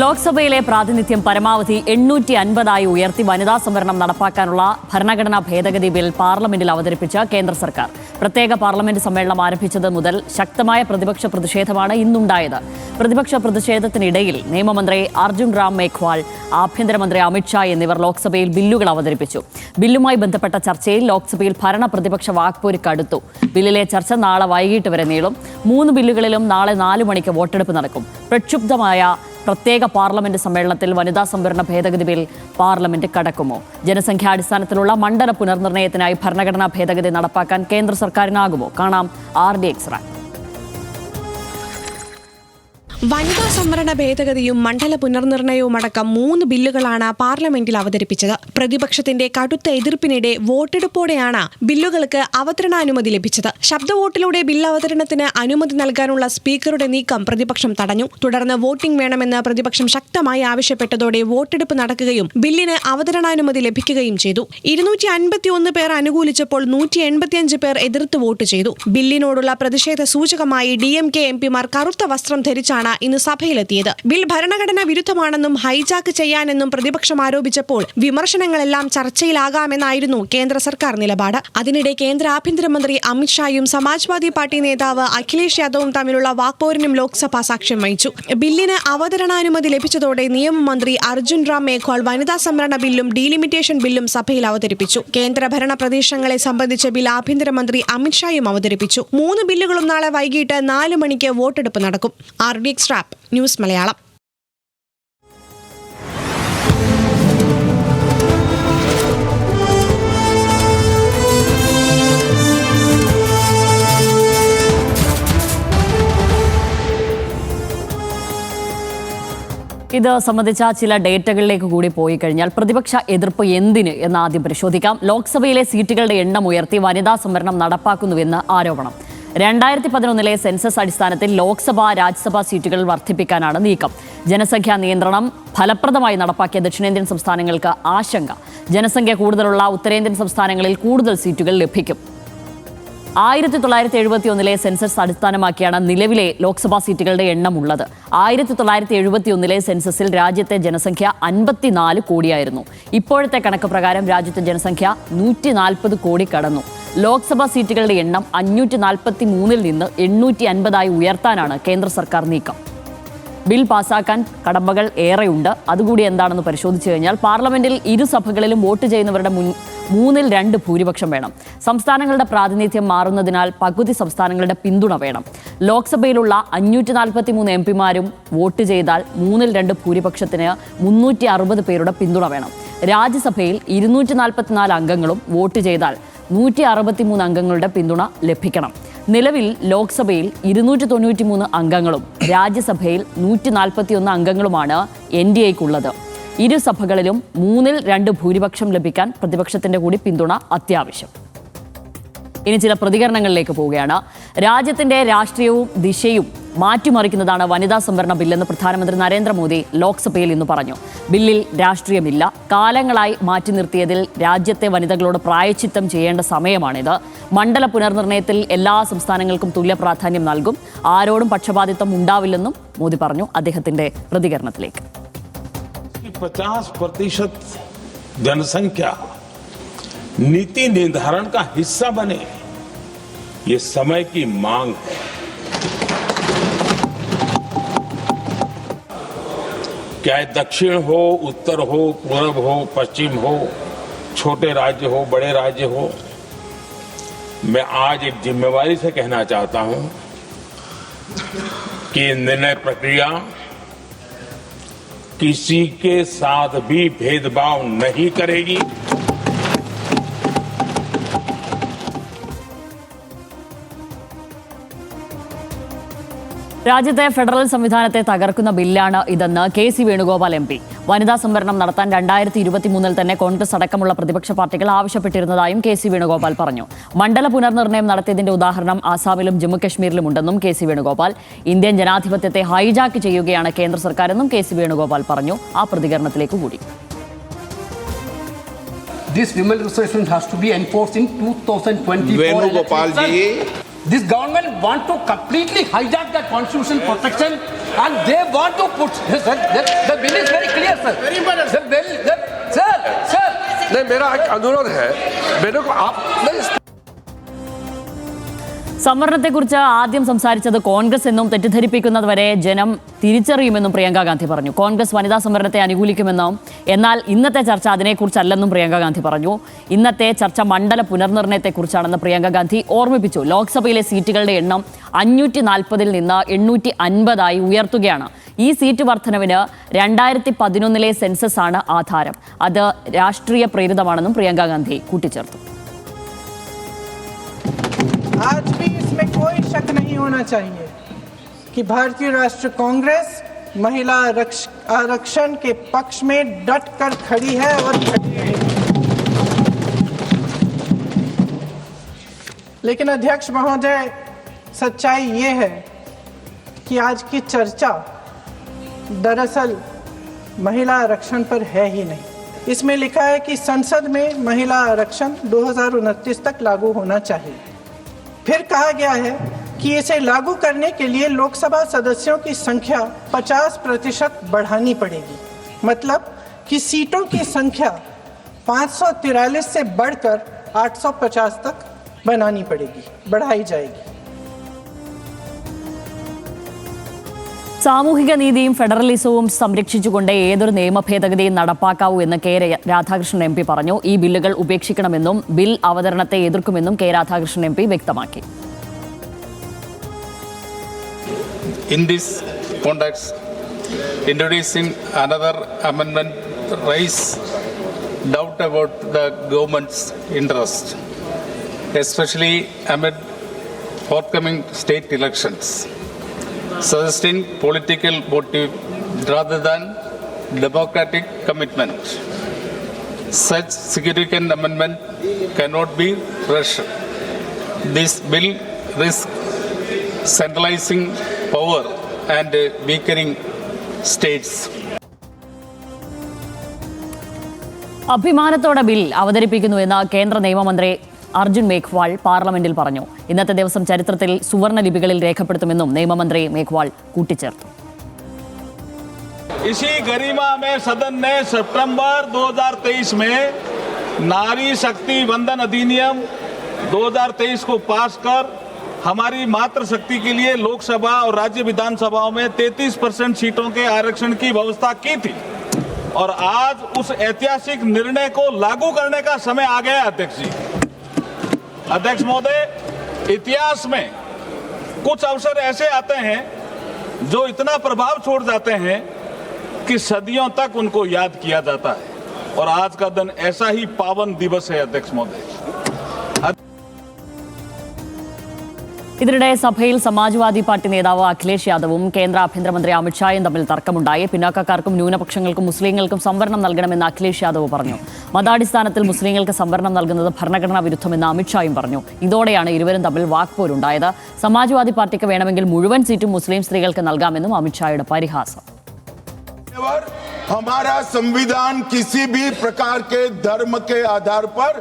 ലോക്സഭയിലെ പ്രാതിനിധ്യം പരമാവധി 850 ഉയർത്തി വനിതാ സംവരണം നടപ്പാക്കാനുള്ള ഭരണഘടനാ ഭേദഗതി ബിൽ പാർലമെന്റിൽ അവതരിപ്പിച്ച കേന്ദ്ര സർക്കാർ. പ്രത്യേക പാർലമെന്റ് സമ്മേളനം ആരംഭിച്ചത് മുതൽ ശക്തമായ പ്രതിപക്ഷ പ്രതിഷേധമാണ് ഇന്നുണ്ടായത്. പ്രതിപക്ഷ പ്രതിഷേധത്തിനിടയിൽ നിയമമന്ത്രി അർജുൻ റാം മേഘ്വാൾ, ആഭ്യന്തരമന്ത്രി അമിത്ഷാ എന്നിവർ ലോക്സഭയിൽ ബില്ലുകൾ അവതരിപ്പിച്ചു. ബില്ലുമായി ബന്ധപ്പെട്ട ചർച്ചയിൽ ലോക്സഭയിൽ ഭരണ പ്രതിപക്ഷ വാക്പോര് കടുത്തു. ബില്ലിലെ ചർച്ച നാളെ വൈകിട്ട് വരെ നീളും. 3 ബില്ലുകളിലും നാളെ 4 മണിക്ക് വോട്ടെടുപ്പ് നടക്കും. പ്രക്ഷുബ്ധമായ പ്രത്യേക പാർലമെന്റ് സമ്മേളനത്തിൽ വനിതാ സംവരണ ഭേദഗതി ബിൽ പാർലമെന്റ് കടക്കുമോ? ജനസംഖ്യാടിസ്ഥാനത്തിലുള്ള മണ്ഡല പുനർനിർണയത്തിനായി ഭരണഘടനാ ഭേദഗതി നടപ്പാക്കാൻ കേന്ദ്ര സർക്കാരിനാകുമോ? കാണാം RDX റാങ്ക്. വനിതാ സംവരണ ഭേദഗതിയും മണ്ഡല പുനർനിർണയവും അടക്കം 3 ബില്ലുകളാണ് പാർലമെന്റിൽ അവതരിപ്പിച്ചത്. പ്രതിപക്ഷത്തിന്റെ കടുത്ത എതിർപ്പിനിടെ വോട്ടെടുപ്പോടെയാണ് ബില്ലുകൾക്ക് അവതരണാനുമതി ലഭിച്ചത്. ശബ്ദവോട്ടിലൂടെ ബിൽ അവതരണത്തിന് അനുമതി നൽകാനുള്ള സ്പീക്കറുടെ നീക്കം പ്രതിപക്ഷം തടഞ്ഞു. തുടർന്ന് വോട്ടിംഗ് വേണമെന്ന് പ്രതിപക്ഷം ശക്തമായി ആവശ്യപ്പെട്ടതോടെ വോട്ടെടുപ്പ് നടക്കുകയും ബില്ലിന് അവതരണാനുമതി ലഭിക്കുകയും ചെയ്തു. 251 പേർ അനുകൂലിച്ചപ്പോൾ 185 പേർ എതിർത്ത് വോട്ട് ചെയ്തു. ബില്ലിനോടുള്ള പ്രതിഷേധ സൂചകമായി DMK MPമാർ കറുത്ത വസ്ത്രം ധരിച്ചാണ് ഇന്ന് സഭയിലെത്തിയത്. ബിൽ ഭരണഘടനാ വിരുദ്ധമാണെന്നും ഹൈജാക്ക് ചെയ്യാനെന്നും പ്രതിപക്ഷം ആരോപിച്ചപ്പോൾ വിമർശനങ്ങളെല്ലാം ചർച്ചയിലാകാമെന്നായിരുന്നു കേന്ദ്ര സർക്കാർ നിലപാട്. അതിനിടെ കേന്ദ്ര ആഭ്യന്തരമന്ത്രി അമിത്ഷായും സമാജ്വാദി പാർട്ടി നേതാവ് അഖിലേഷ് യാദവും തമ്മിലുള്ള വാക്പോരിനും ലോക്സഭ സാക്ഷ്യം വഹിച്ചു. ബില്ലിന് അവതരണാനുമതി ലഭിച്ചതോടെ നിയമമന്ത്രി അർജുൻ റാം മേഘ്വാൾ വനിതാ സംവരണ ബില്ലും ഡീലിമിറ്റേഷൻ ബില്ലും സഭയിൽ അവതരിപ്പിച്ചു. കേന്ദ്ര ഭരണ പ്രദേശങ്ങളെ സംബന്ധിച്ച ബിൽ ആഭ്യന്തരമന്ത്രി അമിത്ഷായും അവതരിപ്പിച്ചു. 3 ബില്ലുകളും നാളെ വൈകിട്ട് 4 മണിക്ക് വോട്ടെടുപ്പ് നടക്കും. RDX rap news Malayalam. ഇത് സംബന്ധിച്ച ചില ഡേറ്റകളിലേക്ക് കൂടി പോയി കഴിഞ്ഞാൽ പ്രതിപക്ഷ എതിർപ്പ് എന്തിന് എന്ന് ആദ്യം പരിശോധിക്കാം. ലോക്സഭയിലെ സീറ്റുകളുടെ എണ്ണം ഉയർത്തി വനിതാ സംവരണം നടപ്പാക്കുന്നുവെന്ന് ആരോപണം. 2011 സെൻസസ് അടിസ്ഥാനത്തിൽ ലോക്സഭ രാജ്യസഭാ സീറ്റുകൾ വർദ്ധിപ്പിക്കാനാണ് നീക്കം. ജനസംഖ്യാ നിയന്ത്രണം ഫലപ്രദമായി നടപ്പാക്കിയ ദക്ഷിണേന്ത്യൻ സംസ്ഥാനങ്ങൾക്ക് ആശങ്ക. ജനസംഖ്യ കൂടുതലുള്ള ഉത്തരേന്ത്യൻ സംസ്ഥാനങ്ങളിൽ കൂടുതൽ സീറ്റുകൾ ലഭിക്കും. 1971 സെൻസസ് അടിസ്ഥാനമാക്കിയാണ് നിലവിലെ ലോക്സഭാ സീറ്റുകളുടെ എണ്ണം ഉള്ളത്. 1971 സെൻസസിൽ രാജ്യത്തെ ജനസംഖ്യ 54 കോടിയായിരുന്നു. ഇപ്പോഴത്തെ കണക്ക് പ്രകാരം രാജ്യത്തെ ജനസംഖ്യ 140 കോടി കടന്നു. ലോക്സഭാ സീറ്റുകളുടെ എണ്ണം 543 നിന്ന് 850 ഉയർത്താനാണ് കേന്ദ്ര സർക്കാർ നീക്കം. ബിൽ പാസാക്കാൻ കടമ്പകൾ ഏറെയുണ്ട്. അതുകൂടി എന്താണെന്ന് പരിശോധിച്ചു കഴിഞ്ഞാൽ പാർലമെന്റിൽ ഇരുസഭകളിലും വോട്ട് ചെയ്യുന്നവരുടെ 3/2 ഭൂരിപക്ഷം വേണം. സംസ്ഥാനങ്ങളുടെ പ്രാതിനിധ്യം മാറുന്നതിനാൽ പകുതി സംസ്ഥാനങ്ങളുടെ പിന്തുണ വേണം. ലോക്സഭയിലുള്ള 543 MPമാരും വോട്ട് ചെയ്താൽ 3/2 ഭൂരിപക്ഷത്തിന് 360 പേരുടെ പിന്തുണ വേണം. രാജ്യസഭയിൽ 244 അംഗങ്ങളും വോട്ട് ചെയ്താൽ 163 അംഗങ്ങളുടെ പിന്തുണ ലഭിക്കണം. നിലവിൽ ലോക്സഭയിൽ 293 അംഗങ്ങളും രാജ്യസഭയിൽ 141 അംഗങ്ങളുമാണ് NDAയ്ക്കുള്ളത്. ഇരുസഭകളിലും 3/2 ഭൂരിപക്ഷം ലഭിക്കാൻ പ്രതിപക്ഷത്തിന്റെ കൂടി പിന്തുണ അത്യാവശ്യം. ഇനി ചില പ്രതികരണങ്ങളിലേക്ക് പോവുകയാണ്. രാജ്യത്തിന്റെ രാഷ്ട്രീയവും ദിശയും മാറ്റിമറിക്കുന്നതാണ് വനിതാ സംവരണ ബില്ലെന്ന് പ്രധാനമന്ത്രി നരേന്ദ്രമോദി ലോക്സഭയിൽ ഇന്ന് പറഞ്ഞു. ബില്ലിൽ രാഷ്ട്രീയമില്ല. കാലങ്ങളായി മാറ്റി നിർത്തിയതിൽ രാജ്യത്തെ വനിതകളോട് പ്രായശ്ചിത്തം ചെയ്യേണ്ട സമയമാണിത്. മണ്ഡല പുനർനിർണയത്തിൽ എല്ലാ സംസ്ഥാനങ്ങൾക്കും തുല്യ പ്രാധാന്യം നൽകും. ആരോടും പക്ഷപാതിത്വം ഉണ്ടാവില്ലെന്നും മോദി പറഞ്ഞു. അദ്ദേഹത്തിന്റെ പ്രതികരണത്തിലേക്ക്. 50% जनसंख्या नीति निर्धारण का हिस्सा बने, ये समय की मांग है. क्या दक्षिण हो, उत्तर हो, पूर्व हो, पश्चिम हो, छोटे राज्य हो, बड़े राज्य हो, मैं आज एक जिम्मेवारी से कहना चाहता हूं कि निर्णय प्रक्रिया किसी के साथ भी भेदभाव नहीं करेगी. രാജ്യത്തെ ഫെഡറൽ സംവിധാനത്തെ തകർക്കുന്ന ബില്ലാണ് ഇതെന്ന് KC വേണുഗോപാൽ MP. വനിതാ സംവരണം നടത്താൻ 2023 തന്നെ കോൺഗ്രസ് അടക്കമുള്ള പ്രതിപക്ഷ പാർട്ടികൾ ആവശ്യപ്പെട്ടിരുന്നതായും KC വേണുഗോപാൽ പറഞ്ഞു. മണ്ഡല പുനർനിർണയം നടത്തിയതിന്റെ ഉദാഹരണം ആസാമിലും ജമ്മുകശ്മീരിലും ഉണ്ടെന്നും KC വേണുഗോപാൽ. ഇന്ത്യൻ ജനാധിപത്യത്തെ ഹൈജാക്ക് ചെയ്യുകയാണ് കേന്ദ്ര സർക്കാരെന്നും KC വേണുഗോപാൽ പറഞ്ഞു. ആ പ്രതികരണത്തിലേക്ക് കൂടി. This women reservation has to be enforced in 2024 Venugopal ji, This government want to completely hijack that constitutional protection, and they want to put. The bill is very clear, sir. Sir. नहीं, मेरा एक अनुरोध है, मेरे को आप नहीं സംവരണത്തെക്കുറിച്ച് ആദ്യം സംസാരിച്ചത് കോൺഗ്രസ് എന്നും തെറ്റിദ്ധരിപ്പിക്കുന്നതുവരെ ജനം തിരിച്ചറിയുമെന്നും പ്രിയങ്ക ഗാന്ധി പറഞ്ഞു. കോൺഗ്രസ് വനിതാ സംവരണത്തെ അനുകൂലിക്കുമെന്നും എന്നാൽ ഇന്നത്തെ ചർച്ച അതിനെക്കുറിച്ചല്ലെന്നും പ്രിയങ്ക ഗാന്ധി പറഞ്ഞു. ഇന്നത്തെ ചർച്ച മണ്ഡല പുനർനിർണയത്തെക്കുറിച്ചാണെന്ന് പ്രിയങ്ക ഗാന്ധി ഓർമ്മിപ്പിച്ചു. ലോക്സഭയിലെ സീറ്റുകളുടെ എണ്ണം 540 നിന്ന് 850 ഉയർത്തുകയാണ്. ഈ സീറ്റ് വർധനവിന് 2011 സെൻസസ് ആണ് ആധാരം. അത് രാഷ്ട്രീയ പ്രേരിതമാണെന്നും പ്രിയങ്ക ഗാന്ധി കൂട്ടിച്ചേർത്തു. आज भी इसमें कोई शक नहीं होना चाहिए कि भारतीय राष्ट्रीय कांग्रेस महिला आरक्षण के पक्ष में डट कर खड़ी है और खड़ी रहेगी। लेकिन अध्यक्ष महोदय, सच्चाई ये है कि आज की चर्चा दरअसल महिला आरक्षण पर है ही नहीं। इसमें लिखा है कि संसद में महिला आरक्षण 2029 तक लागू होना चाहिए। फिर कहा गया है कि इसे लागू करने के लिए लोकसभा सदस्यों की संख्या 50% बढ़ानी पड़ेगी। मतलब कि सीटों की संख्या 543 से बढ़कर 850 तक बनानी पड़ेगी, बढ़ाई जाएगी। സാമൂഹിക നീതിയും ഫെഡറലിസവും സംരക്ഷിച്ചുകൊണ്ട് ഏതൊരു നിയമ ഭേദഗതിയും നടപ്പാക്കാവൂ എന്ന് കെ രാധാകൃഷ്ണൻ എം പി പറഞ്ഞു. ഈ ബില്ലുകൾ ഉപേക്ഷിക്കണമെന്നും ബിൽ അവതരണത്തെ എതിർക്കുമെന്നും കെ രാധാകൃഷ്ണൻ എം പി വ്യക്തമാക്കി. In this context, introducing another amendment raises doubt about the government's interest, especially amid forthcoming state elections, suggesting political motive rather than democratic commitment. Such significant amendment cannot be rushed. This bill risks centralizing power and weakening states. അഭിമാനത്തോടെ bill അവതരിപ്പിക്കുന്നുവെന്ന് കേന്ദ്ര നിയമമന്ത്രി അർജുൻ മേഘ്വാൾ പാർലമെന്റിൽ പറഞ്ഞു. ഇന്നത്തെ ദിവസം ചരിത്രത്തിൽ സുവർണ ലിപികളിൽ രേഖപ്പെടുത്തുമെന്നും നിയമമന്ത്രി മേഘ്വാൾ കൂട്ടിച്ചേർത്തു. इसी गरिमा में सदन ने सितंबर 2023 में नारी शक्ति वंदन अधिनियम 2023 को पास कर हमारी मातृशक्ति के लिए लोकसभा और राज्य विधानसभाओं में 33% सीटों के आरक्षण की व्यवस्था की थी और आज उस ऐतिहासिक निर्णय को लागू करने का समय आ गया। अध्यक्ष जी, अध्यक्ष महोदय, इतिहास में कुछ अवसर ऐसे आते हैं जो इतना प्रभाव छोड़ जाते हैं कि सदियों तक उनको याद किया जाता है और आज का दिन ऐसा ही पावन दिवस है। अध्यक्ष महोदय, ഇതിനിടെ സഭയിൽ സമാജ്വാദി പാർട്ടി നേതാവ് അഖിലേഷ് യാദവും കേന്ദ്ര ആഭ്യന്തരമന്ത്രി അമിത്ഷായും തമ്മിൽ തർക്കമുണ്ടായി. പിന്നാക്കക്കാർക്കും ന്യൂനപക്ഷങ്ങൾക്കും മുസ്ലിങ്ങൾക്കും സംവരണം നൽകണമെന്ന് അഖിലേഷ് യാദവ് പറഞ്ഞു. മതാടിസ്ഥാനത്തിൽ മുസ്ലിങ്ങൾക്ക് സംവരണം നൽകുന്നത് ഭരണഘടനാ വിരുദ്ധമെന്ന് അമിത്ഷായും പറഞ്ഞു. ഇതോടെയാണ് ഇരുവരും തമ്മിൽ വാക്പോരുണ്ടായത്. സമാജ്വാദി പാർട്ടിക്ക് വേണമെങ്കിൽ മുഴുവൻ സീറ്റും മുസ്ലിം സ്ത്രീകൾക്ക് നൽകാമെന്നും അമിത്ഷായുടെ പരിഹാസം. हमारा संविधान किसी भी प्रकार के धर्म के आधार पर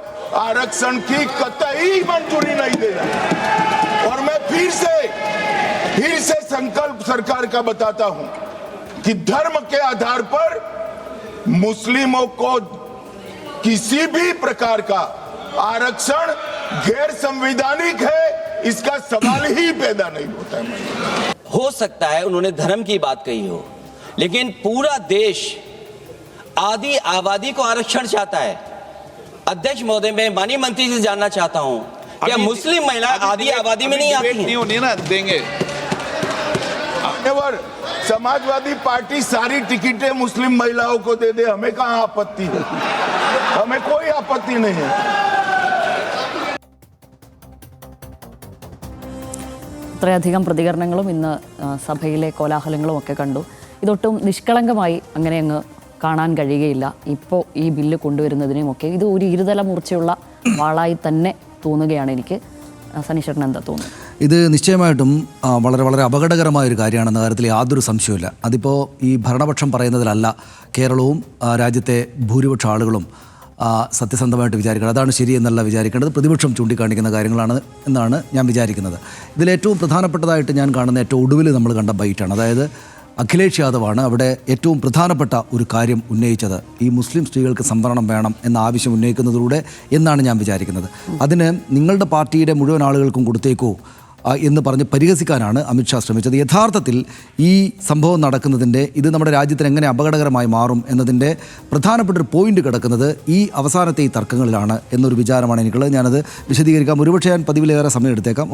आरक्षण की कतई मंजूरी नहीं देगा और मैं फिर से संकल्प सरकार का बताता हूं कि धर्म के आधार पर मुस्लिमों को किसी भी प्रकार का आरक्षण गैर संवैधानिक है, इसका सवाल ही पैदा नहीं होता है। हो सकता है उन्होंने धर्म की बात कही हो, लेकिन पूरा देश आदि आबादी को आरक्षण चाहता है। अध्यक्ष महोदय, मैं माननीय मंत्री से जानना चाहता हूं, क्या मुस्लिम महिला आदि आबादी में नहीं आती हैं? नहीं ना देंगे। समाजवादी पार्टी सारी टिकटें मुस्लिम महिलाओं को दे दे, हमें कहां आपत्ति है? हमें कोई आपत्ति नहीं है। ഇത്രയധികം പ്രതികരണങ്ങളും ഇന്ന് സഭയിലെ കോലാഹലങ്ങളും ഒക്കെ കണ്ടു. ഇതൊട്ടും നിഷ്കളങ്കമായി അങ്ങനെ അങ്ങ് കാണാൻ കഴിയുകയില്ല. ഇപ്പോൾ ഈ ബില്ല് കൊണ്ടുവരുന്നതിനുമൊക്കെ ഇത് ഒരു ഇരുതല മൂർച്ചയുള്ള വാളായി തന്നെ തോന്നുകയാണ് എനിക്ക്. സനീഷേട്ടൻ എന്താ തോന്നുന്നു? ഇത് നിശ്ചയമായിട്ടും വളരെ വളരെ അപകടകരമായൊരു കാര്യമാണെന്ന കാര്യത്തിൽ യാതൊരു സംശയവുമില്ല. അതിപ്പോൾ ഈ ഭരണപക്ഷം പറയുന്നതിലല്ല, കേരളവും രാജ്യത്തെ ഭൂരിപക്ഷ ആളുകളും സത്യസന്ധമായിട്ട് വിചാരിക്കണം. അതാണ് ശരിയെന്നല്ല വിചാരിക്കേണ്ടത്. പ്രതിപക്ഷം ചൂണ്ടിക്കാണിക്കുന്ന കാര്യങ്ങളാണ് എന്നാണ് ഞാൻ വിചാരിക്കുന്നത്. ഇതിലേറ്റവും പ്രധാനപ്പെട്ടതായിട്ട് ഞാൻ കാണുന്ന ഏറ്റവും ഒടുവിൽ നമ്മൾ കണ്ട ബൈറ്റാണ്. അതായത് അഖിലേഷ് യാദവാണ് അവിടെ ഏറ്റവും പ്രധാനപ്പെട്ട ഒരു കാര്യം ഉന്നയിച്ചത്. ഈ മുസ്ലിം സ്ത്രീകൾക്ക് സംവരണം വേണം എന്ന ആവശ്യം ഉന്നയിക്കുന്നതിലൂടെ എന്നാണ് ഞാൻ വിചാരിക്കുന്നത്. അതിന് നിങ്ങളുടെ പാർട്ടിയുടെ മുഴുവൻ ആളുകൾക്കും കൊടുത്തേക്കോ എന്ന് പറഞ്ഞ് പരിഹസിക്കാനാണ് അമിത്ഷാ ശ്രമിച്ചത്. യഥാർത്ഥത്തിൽ ഈ സംഭവം നടക്കുന്നതിൻ്റെ ഇത് നമ്മുടെ രാജ്യത്തിന് എങ്ങനെ അപകടകരമായി മാറും എന്നതിൻ്റെ പ്രധാനപ്പെട്ട ഒരു പോയിന്റ് കിടക്കുന്നത് ഈ അവസാനത്തെ ഈ തർക്കങ്ങളിലാണ് എന്നൊരു വിചാരമാണ് എനിക്കുള്ളത്. ഞാനത് വിശദീകരിക്കാം. ഒരുപക്ഷെ ഞാൻ പതിവിലേറെ സമയം എടുത്തേക്കാം.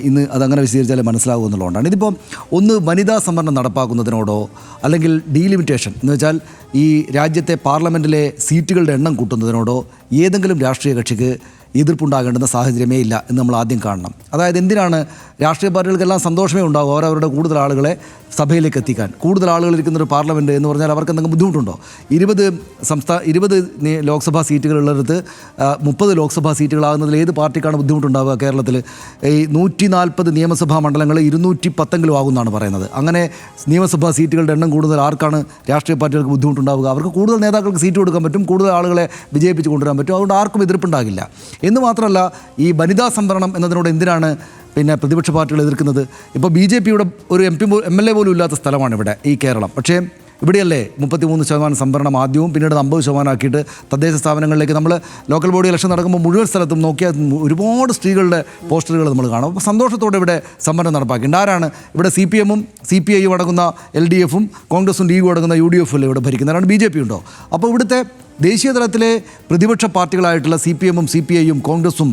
ഇന്ന് അതങ്ങനെ വിശദീകരിച്ചാലേ മനസ്സിലാകും എന്നുള്ളതുകൊണ്ടാണ്. ഇതിപ്പോൾ ഒന്ന് വനിതാ സംവരണം നടപ്പാക്കുന്നതിനോടോ അല്ലെങ്കിൽ ഡീലിമിറ്റേഷൻ എന്ന് വെച്ചാൽ ഈ രാജ്യത്തെ പാർലമെൻറ്റിലെ സീറ്റുകളുടെ എണ്ണം കൂട്ടുന്നതിനോടോ ഏതെങ്കിലും രാഷ്ട്രീയ കക്ഷിക്ക് എതിർപ്പുണ്ടാകേണ്ടുന്ന സാഹചര്യമേ ഇല്ല എന്ന് നമ്മൾ ആദ്യം കാണണം. അതായത് എന്തിനാണ് രാഷ്ട്രീയ പാർട്ടികൾക്കെല്ലാം സന്തോഷമേ ഉണ്ടാകും അവരവരുടെ കൂടുതൽ ആളുകളെ സഭയിലേക്ക് എത്തിക്കാൻ. കൂടുതൽ ആളുകൾ ഇരിക്കുന്നൊരു പാർലമെൻറ്റ് എന്ന് പറഞ്ഞാൽ അവർക്ക് എന്തെങ്കിലും ബുദ്ധിമുട്ടുണ്ടോ? 20 ലോക്സഭാ സീറ്റുകളുള്ളിടത്ത് 30 ലോക്സഭാ സീറ്റുകളാകുന്നതിൽ ഏത് പാർട്ടിക്കാണ് ബുദ്ധിമുട്ടുണ്ടാവുക? കേരളത്തിൽ ഈ 140 നിയമസഭാ മണ്ഡലങ്ങൾ 210 ആകുമെന്നാണ് പറയുന്നത്. അങ്ങനെ നിയമസഭാ സീറ്റുകളുടെ എണ്ണം കൂടുതൽ ആർക്കാണ് രാഷ്ട്രീയ പാർട്ടികൾക്ക് ബുദ്ധിമുട്ടുണ്ടാവുക? അവർക്ക് കൂടുതൽ നേതാക്കൾക്ക് സീറ്റ് കൊടുക്കാൻ പറ്റും, കൂടുതൽ ആളുകളെ വിജയിപ്പിച്ച് കൊണ്ടുവരാൻ പറ്റും. അതുകൊണ്ട് ആർക്കും എതിർപ്പുണ്ടാകില്ല. എന്ന് മാത്രമല്ല, ഈ വനിതാ സംവരണം എന്നതിനോട് എന്തിനാണ് പ്രതിപക്ഷ പാർട്ടികൾ എതിർക്കുന്നത്? ഇപ്പോൾ BJPയുടെ ഒരു MLA പോലും ഇല്ലാത്ത സ്ഥലമാണ് ഇവിടെ ഈ കേരളം. പക്ഷേ ഇവിടെയല്ലേ 33% സംവരണം ആദ്യവും പിന്നീട് 50% ആക്കിയിട്ട് തദ്ദേശ സ്ഥാപനങ്ങളിലേക്ക് നമ്മൾ ലോക്കൽ ബോഡി ഇലക്ഷൻ നടക്കുമ്പോൾ മുഴുവൻ സ്ഥലത്തും നോക്കിയാൽ ഒരുപാട് സ്ത്രീകളുടെ പോസ്റ്ററുകൾ നമ്മൾ കാണും. അപ്പോൾ സന്തോഷത്തോടെ ഇവിടെ സംവരണം നടപ്പാക്കിയിട്ടുണ്ട്. ആരാണ് ഇവിടെ? CPM-ഉം CPI-യും അടങ്ങുന്ന LDF-ഉം കോൺഗ്രസും ലീഗും അടങ്ങുന്ന UDF അല്ലേ ഇവിടെ ഭരിക്കുന്നവരാണ്. BJP ഉണ്ടോ? അപ്പോൾ ഇവിടുത്തെ ദേശീയ തലത്തിലെ പ്രതിപക്ഷ പാർട്ടികളായിട്ടുള്ള CPM-ഉം CPI-യും കോൺഗ്രസും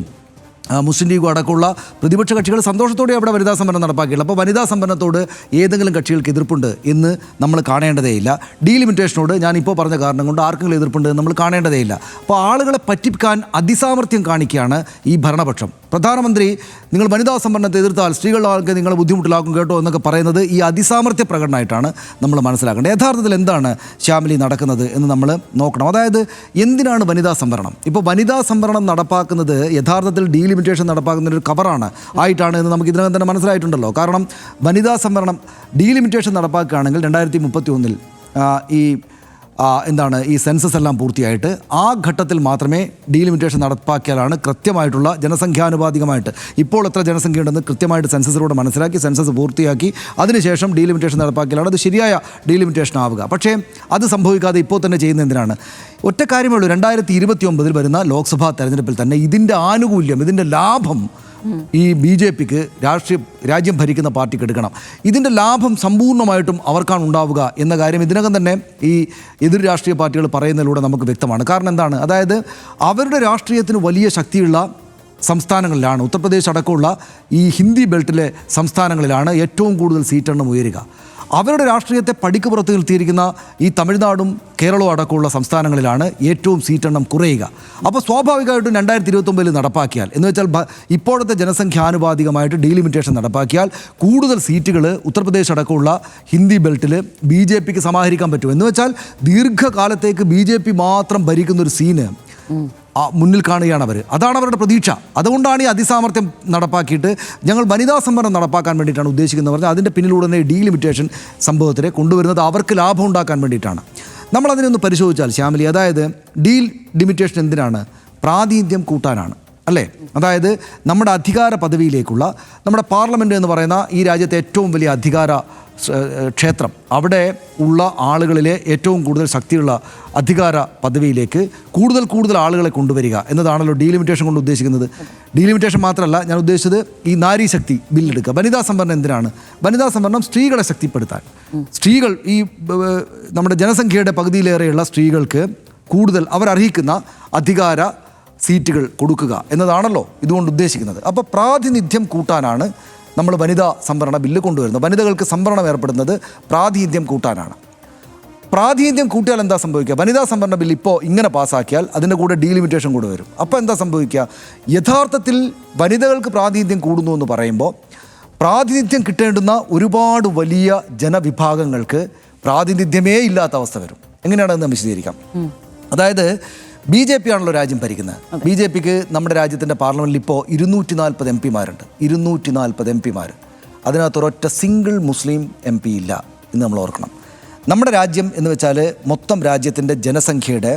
മുസ്ലിം ലീഗും അടക്കമുള്ള പ്രതിപക്ഷ കക്ഷികൾ സന്തോഷത്തോടെ അവിടെ വനിതാ സംവരണം നടപ്പാക്കിയില്ല. അപ്പോൾ വനിതാ സംവരണത്തോട് ഏതെങ്കിലും കക്ഷികൾക്ക് എതിർപ്പുണ്ട് എന്ന് നമ്മൾ കാണേണ്ടതേയില്ല. ഡീലിമിറ്റേഷനോട് ഞാനിപ്പോൾ പറഞ്ഞ കാരണം കൊണ്ട് ആർക്കെങ്കിലും എതിർപ്പുണ്ട് എന്ന് നമ്മൾ കാണേണ്ടതേയില്ല. അപ്പോൾ ആളുകളെ പറ്റിക്കാൻ അതിസാമർത്ഥ്യം കാണിക്കുകയാണ് ഈ ഭരണപക്ഷം. പ്രധാനമന്ത്രി നിങ്ങൾ വനിതാ സംവരണത്തെ എതിർത്താൽ സ്ത്രീകളുടെ ആൾക്ക് നിങ്ങൾ ബുദ്ധിമുട്ടിലാക്കും കേട്ടോ എന്നൊക്കെ പറയുന്നത് ഈ അതിസാമർത്ഥ്യ പ്രകടനമായിട്ടാണ് നമ്മൾ മനസ്സിലാക്കേണ്ടത്. യഥാർത്ഥത്തിൽ എന്താണ് ശ്യാമിലി നടക്കുന്നത് എന്ന് നമ്മൾ നോക്കണം. അതായത് എന്തിനാണ് വനിതാ സംവരണം? ഇപ്പോൾ വനിതാ സംവരണം നടപ്പാക്കുന്നത് യഥാർത്ഥത്തിൽ ഡീലിമിറ്റേഷൻ നടപ്പാക്കുന്ന ഒരു കവറാണ് ആയിട്ടാണ് എന്ന് നമുക്ക് ഇതിനകം തന്നെ മനസ്സിലായിട്ടുണ്ടല്ലോ. കാരണം വനിതാ സംവരണം ഡീലിമിറ്റേഷൻ നടപ്പാക്കുകയാണെങ്കിൽ 2031 ഈ സെൻസസ് എല്ലാം പൂർത്തിയായിട്ട് ആ ഘട്ടത്തിൽ മാത്രമേ ഡീലിമിറ്റേഷൻ നടപ്പാക്കിയാലാണ് കൃത്യമായിട്ടുള്ള ജനസംഖ്യാനുപാതികമായിട്ട് ഇപ്പോൾ എത്ര ജനസംഖ്യയുണ്ടെന്ന് കൃത്യമായിട്ട് സെൻസസിലൂടെ മനസ്സിലാക്കി സെൻസസ് പൂർത്തിയാക്കി അതിനുശേഷം ഡീലിമിറ്റേഷൻ നടപ്പാക്കിയാലാണ് അത് ശരിയായ ഡീലിമിറ്റേഷൻ ആവുക. പക്ഷേ അത് സംഭവിക്കാതെ ഇപ്പോൾ തന്നെ ചെയ്യുന്ന എന്തിനാണ്? ഒറ്റ കാര്യമേ ഉള്ളൂ. 2029 വരുന്ന ലോക്സഭാ തെരഞ്ഞെടുപ്പിൽ തന്നെ ഇതിൻ്റെ ആനുകൂല്യം, ഇതിൻ്റെ ലാഭം ഈ BJPക്ക് രാജ്യം ഭരിക്കുന്ന പാർട്ടിക്ക് എടുക്കണം. ഇതിൻ്റെ ലാഭം സമ്പൂർണ്ണമായിട്ടും അവർക്കാണ് ഉണ്ടാവുക എന്ന കാര്യം ഇതിനകം തന്നെ ഈ എതിർ രാഷ്ട്രീയ പാർട്ടികൾ പറയുന്നതിലൂടെ നമുക്ക് വ്യക്തമാണ്. കാരണം എന്താണ്? അതായത് അവരുടെ രാഷ്ട്രീയത്തിന് വലിയ ശക്തിയുള്ള സംസ്ഥാനങ്ങളിലാണ്, ഉത്തർപ്രദേശ് അടക്കമുള്ള ഈ ഹിന്ദി ബെൽറ്റിലെ സംസ്ഥാനങ്ങളിലാണ് ഏറ്റവും കൂടുതൽ സീറ്റെണ്ണം ഉയരുക. അവരുടെ രാഷ്ട്രീയത്തെ പടിക്ക് പുറത്ത് നിർത്തിയിരിക്കുന്ന ഈ തമിഴ്നാടും കേരളവും അടക്കമുള്ള സംസ്ഥാനങ്ങളിലാണ് ഏറ്റവും സീറ്റെണ്ണം കുറയുക. അപ്പോൾ സ്വാഭാവികമായിട്ടും 2029 നടപ്പാക്കിയാൽ എന്ന് വെച്ചാൽ ഇപ്പോഴത്തെ ജനസംഖ്യാനുപാതികമായിട്ട് ഡീലിമിറ്റേഷൻ നടപ്പാക്കിയാൽ കൂടുതൽ സീറ്റുകൾ ഉത്തർപ്രദേശ് അടക്കമുള്ള ഹിന്ദി ബെൽറ്റിൽ BJPക്ക് സമാഹരിക്കാൻ പറ്റും. എന്ന് വെച്ചാൽ ദീർഘകാലത്തേക്ക് BJP മാത്രം ഭരിക്കുന്നൊരു സീന് മുന്നിൽ കാണുകയാണ് അവർ. അതാണ് അവരുടെ പ്രതീക്ഷ. അതുകൊണ്ടാണ് ഈ അതിസാമർത്ഥ്യം നടപ്പാക്കിയിട്ട് ഞങ്ങൾ വനിതാ സംവരണം നടപ്പാക്കാൻ വേണ്ടിയിട്ടാണ് ഉദ്ദേശിക്കുന്നത് പറഞ്ഞാൽ അതിൻ്റെ പിന്നിലൂടെ തന്നെ ഡീലിമിറ്റേഷൻ സംഭവത്തിനെ കൊണ്ടുവരുന്നത് അവർക്ക് ലാഭം ഉണ്ടാക്കാൻ വേണ്ടിയിട്ടാണ്. നമ്മളതിനൊന്ന് പരിശോധിച്ചാൽ ശ്യാമിലി, അതായത് ഡീലിമിറ്റേഷൻ എന്തിനാണ്? പ്രാതിനിധ്യം കൂട്ടാനാണ് അല്ലേ? അതായത് നമ്മുടെ അധികാര പദവിയിലേക്കുള്ള നമ്മുടെ പാർലമെൻറ്റ് എന്ന് പറയുന്ന ഈ രാജ്യത്തെ ഏറ്റവും വലിയ അധികാര ക്ഷേത്രം, അവിടെ ഉള്ള ആളുകളിലെ ഏറ്റവും കൂടുതൽ ശക്തിയുള്ള അധികാര പദവിയിലേക്ക് കൂടുതൽ ആളുകളെ കൊണ്ടുവരിക എന്നതാണല്ലോ ഡീലിമിറ്റേഷൻ കൊണ്ട് ഉദ്ദേശിക്കുന്നത്. ഡീലിമിറ്റേഷൻ മാത്രമല്ല, ഞാൻ ഉദ്ദേശിച്ചത് ഈ നാരീശക്തി ബില്ലെടുക്കുക. വനിതാ സംവരണം എന്തിനാണ്? വനിതാ സംവരണം സ്ത്രീകളെ ശക്തിപ്പെടുത്താൻ. സ്ത്രീകൾ ഈ നമ്മുടെ ജനസംഖ്യയുടെ പകുതിയിലേറെയുള്ള സ്ത്രീകൾക്ക് കൂടുതൽ അവരർഹിക്കുന്ന അധികാര സീറ്റുകൾ കൊടുക്കുക എന്നതാണല്ലോ ഇതുകൊണ്ട് ഉദ്ദേശിക്കുന്നത്. അപ്പോൾ പ്രാതിനിധ്യം കൂട്ടാനാണ് നമ്മൾ വനിതാ സംവരണ ബില്ല് കൊണ്ടുവരുന്നത്. വനിതകൾക്ക് സംവരണം ഏർപ്പെടുന്നത് പ്രാതിനിധ്യം കൂട്ടാനാണ്. പ്രാതിനിധ്യം കൂട്ടിയാൽ എന്താ സംഭവിക്കുക? വനിതാ സംവരണ ബില്ല് ഇപ്പോൾ ഇങ്ങനെ പാസ്സാക്കിയാൽ അതിൻ്റെ കൂടെ ഡീലിമിറ്റേഷൻ കൂടെ വരും. അപ്പോൾ എന്താ സംഭവിക്കുക? യഥാർത്ഥത്തിൽ വനിതകൾക്ക് പ്രാതിനിധ്യം കൂടുന്നു എന്ന് പറയുമ്പോൾ പ്രാതിനിധ്യം കിട്ടേണ്ടുന്ന ഒരുപാട് വലിയ ജനവിഭാഗങ്ങൾക്ക് പ്രാതിനിധ്യമേ ഇല്ലാത്ത അവസ്ഥ വരും. എങ്ങനെയാണെന്ന് വിശദീകരിക്കാം. അതായത് BJP ആണല്ലോ രാജ്യം ഭരിക്കുന്നത്. BJPക്ക് നമ്മുടെ രാജ്യത്തിൻ്റെ പാർലമെൻറ്റിൽ ഇപ്പോൾ 240 MP-മാരുണ്ട്. 240 MP-മാർ. അതിനകത്ത് ഒരൊറ്റ സിംഗിൾ മുസ്ലിം MP ഇല്ല എന്ന് നമ്മൾ ഓർക്കണം. നമ്മുടെ രാജ്യം എന്ന് വെച്ചാൽ മൊത്തം രാജ്യത്തിൻ്റെ ജനസംഖ്യയുടെ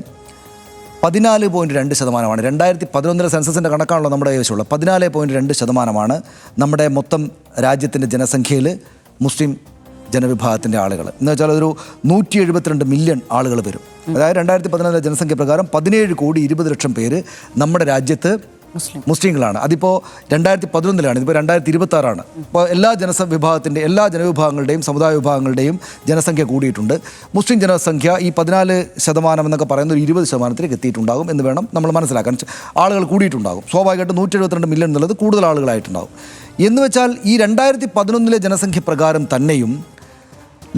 14.2%. 2011 സെൻസസിൻ്റെ കണക്കാണല്ലോ നമ്മുടെ കൈവശമുള്ളത്. 14.2% നമ്മുടെ മൊത്തം രാജ്യത്തിൻ്റെ ജനസംഖ്യയിൽ മുസ്ലിം ജനവിഭാഗത്തിൻ്റെ ആളുകൾ. എന്ന് വെച്ചാൽ അതൊരു 172 മില്യൺ ആളുകൾ വരും. അതായത് 2014 ജനസംഖ്യ പ്രകാരം 17,20,00,000 പേര് നമ്മുടെ രാജ്യത്ത് മുസ്ലിങ്ങളാണ്. അതിപ്പോൾ 2011 ഇതിപ്പോൾ 2026. അപ്പോൾ എല്ലാ ജനവിഭാഗങ്ങളുടെയും സമുദായ വിഭാഗങ്ങളുടെയും ജനസംഖ്യ കൂടിയിട്ടുണ്ട്. മുസ്ലിം ജനസംഖ്യ ഈ 14% എന്നൊക്കെ പറയുന്ന ഒരു 20% എത്തിയിട്ടുണ്ടാകും എന്ന് വേണം നമ്മൾ മനസ്സിലാക്കാൻ. ആളുകൾ കൂടിയിട്ടുണ്ടാകും. സ്വാഭാവികമായിട്ടും 172 മില്യൺ എന്നുള്ളത് കൂടുതൽ ആളുകളായിട്ടുണ്ടാകും. എന്ന് വെച്ചാൽ ഈ 2011 ജനസംഖ്യ പ്രകാരം തന്നെയും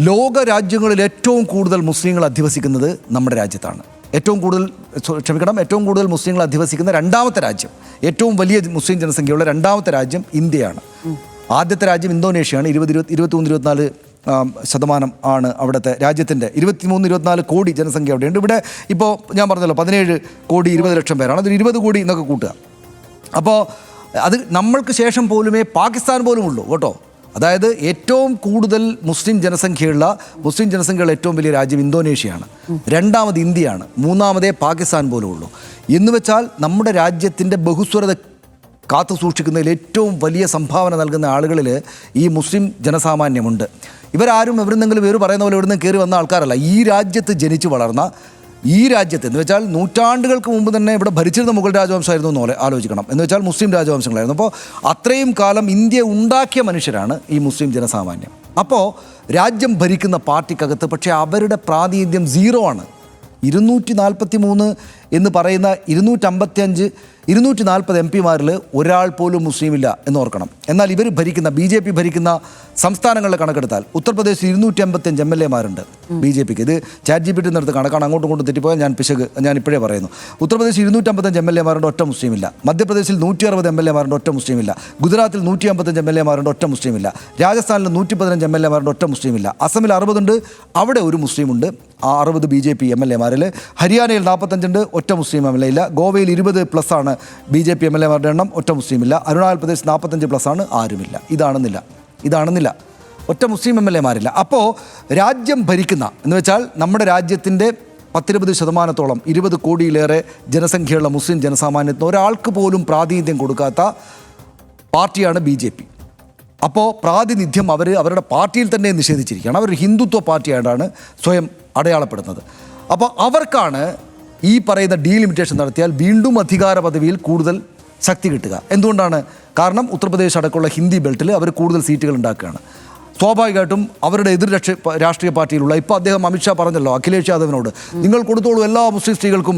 ലോക രാജ്യങ്ങളിൽ ഏറ്റവും കൂടുതൽ മുസ്ലിങ്ങൾ അധിവസിക്കുന്നത് നമ്മുടെ രാജ്യത്താണ്. ഏറ്റവും കൂടുതൽ മുസ്ലിങ്ങൾ അധിവസിക്കുന്ന രണ്ടാമത്തെ രാജ്യം, ഏറ്റവും വലിയ മുസ്ലിം ജനസംഖ്യയുള്ള രണ്ടാമത്തെ രാജ്യം ഇന്ത്യയാണ്. ആദ്യത്തെ രാജ്യം ഇന്തോനേഷ്യയാണ്. 23-24% ആണ് അവിടുത്തെ രാജ്യത്തിൻ്റെ. 23-24 കോടി ജനസംഖ്യ അവിടെയുണ്ട്. ഇവിടെ ഇപ്പോൾ ഞാൻ പറഞ്ഞല്ലോ 17,20,00,000 പേരാണ്. അതൊരു 20 കോടി എന്നൊക്കെ കൂട്ടുക. അപ്പോൾ അത് നമ്മൾക്ക് ശേഷം പോലുമേ പാകിസ്ഥാൻ പോലും ഉള്ളൂ കേട്ടോ. അതായത് ഏറ്റവും കൂടുതൽ മുസ്ലിം ജനസംഖ്യയുള്ള ഏറ്റവും വലിയ രാജ്യം ഇന്തോനേഷ്യയാണ്. രണ്ടാമത് ഇന്ത്യയാണ്. മൂന്നാമതേ പാകിസ്ഥാൻ പോലും ഉള്ളൂ. എന്ന് വെച്ചാൽ നമ്മുടെ രാജ്യത്തിൻ്റെ ബഹുസ്വരത കാത്തു സൂക്ഷിക്കുന്നതിൽ ഏറ്റവും വലിയ സംഭാവന നൽകുന്ന ആളുകളിൽ ഈ മുസ്ലിം ജനസാമാന്യമുണ്ട്. ഇവരാരും എവിടുന്നെങ്കിലും ഇവർ പറയുന്ന പോലെ ഇവിടുന്ന് കയറി വന്ന ആൾക്കാരല്ല. ഈ രാജ്യത്ത് ജനിച്ചു വളർന്ന, ഈ രാജ്യത്ത് എന്ന് വെച്ചാൽ നൂറ്റാണ്ടുകൾക്ക് മുമ്പ് തന്നെ ഇവിടെ ഭരിച്ചിരുന്ന മുഗൾ രാജവംശമായിരുന്നു എന്ന് ആലോചിക്കണം. എന്ന് വെച്ചാൽ മുസ്ലിം രാജവംശങ്ങളായിരുന്നു. അപ്പോൾ അത്രയും കാലം ഇന്ത്യ ഉണ്ടാക്കിയ മനുഷ്യരാണ് ഈ മുസ്ലിം ജനസാമാന്യം. അപ്പോൾ രാജ്യം ഭരിക്കുന്ന പാർട്ടിക്കകത്ത് പക്ഷേ അവരുടെ പ്രാതിനിധ്യം 0 ആണ്. 243 എന്ന് പറയുന്ന 240 MP-മാരിൽ ഒരാൾ പോലും മുസ്ലിമില്ല എന്നോർക്കണം. എന്നാൽ ഇവർ ഭരിക്കുന്ന BJP ഭരിക്കുന്ന സംസ്ഥാനങ്ങളിലെ കണക്കെടുത്താൽ ഉത്തർപ്രദേശിൽ 255 MLA-മാരുണ്ട് BJPക്ക്. ഇത് ChatGPT നടത്ത് കണക്കാണ്, അങ്ങോട്ടും ഇങ്ങോട്ടും തെറ്റിപ്പോയാൽ ഞാൻ ഇപ്പോഴേ പറയുന്നു. ഉത്തർപ്രദേശിൽ 255 MLA-മാരുണ്ട്, ഒറ്റ മുസ്ലിമില്ല. മധ്യപ്രദേശിൽ 160 MLA-മാരുണ്ട്, ഒറ്റ മുസ്ലിമില്ല. ഗുജറാത്തിൽ 155 MLA-മാരുണ്ട്, ഒറ്റ മുസ്ലിമില്ല. രാജസ്ഥാനിൽ 115 MLA-മാരുണ്ട്, ഒറ്റ മുസ്ലിമില്ല. അസമിൽ 60 ഉണ്ട്, അവിടെ ഒരു മുസ്ലിമുണ്ട്. 60 BJP MLA-മാരിൽ. ഹരിയാനയിൽ 45 ഉണ്ട്, ഒറ്റ മുസ്ലിം MLA ഇല്ല. ഗോവയിൽ 20+ ആണ് BJP MLA-മാരുടെ എണ്ണം, ഒറ്റ മുസ്ലിമില്ല. അരുണാചൽ പ്രദേശ് 45+ ആണ്, ആരുമില്ല. ഇതാണെന്നില്ല, ഒറ്റ മുസ്ലിം MLA-മാരില്ല. അപ്പോൾ രാജ്യം ഭരിക്കുന്ന എന്ന് വെച്ചാൽ നമ്മുടെ രാജ്യത്തിൻ്റെ 10-20%, 20 കോടിയിലേറെ ജനസംഖ്യയുള്ള മുസ്ലിം ജനസാമാന്യത്തിന് ഒരാൾക്ക് പോലും പ്രാതിനിധ്യം കൊടുക്കാത്ത പാർട്ടിയാണ് BJP. അപ്പോൾ പ്രാതിനിധ്യം അവരുടെ പാർട്ടിയിൽ തന്നെ നിഷേധിച്ചിരിക്കുകയാണ്. അവർ ഹിന്ദുത്വ പാർട്ടിയായിട്ടാണ് സ്വയം അടയാളപ്പെടുന്നത്. അപ്പോൾ അവർക്കാണ് ഈ പറയുന്ന ഡീലിമിറ്റേഷൻ നടത്തിയാൽ വീണ്ടും അധികാര പദവിയിൽ കൂടുതൽ ശക്തി കിട്ടുക. എന്തുകൊണ്ടാണ്? കാരണം ഉത്തർപ്രദേശ് അടക്കമുള്ള ഹിന്ദി ബെൽറ്റിൽ അവർ കൂടുതൽ സീറ്റുകൾ ഉണ്ടാക്കുകയാണ്. സ്വാഭാവികമായിട്ടും അവരുടെ രാഷ്ട്രീയ പാർട്ടിയിലുള്ള ഇപ്പോൾ അദ്ദേഹം അമിത്ഷാ പറഞ്ഞല്ലോ അഖിലേഷ് യാദവിനോട്, നിങ്ങൾ കൊടുത്തോളൂ, എല്ലാ മുസ്ലിം സ്ത്രീകൾക്കും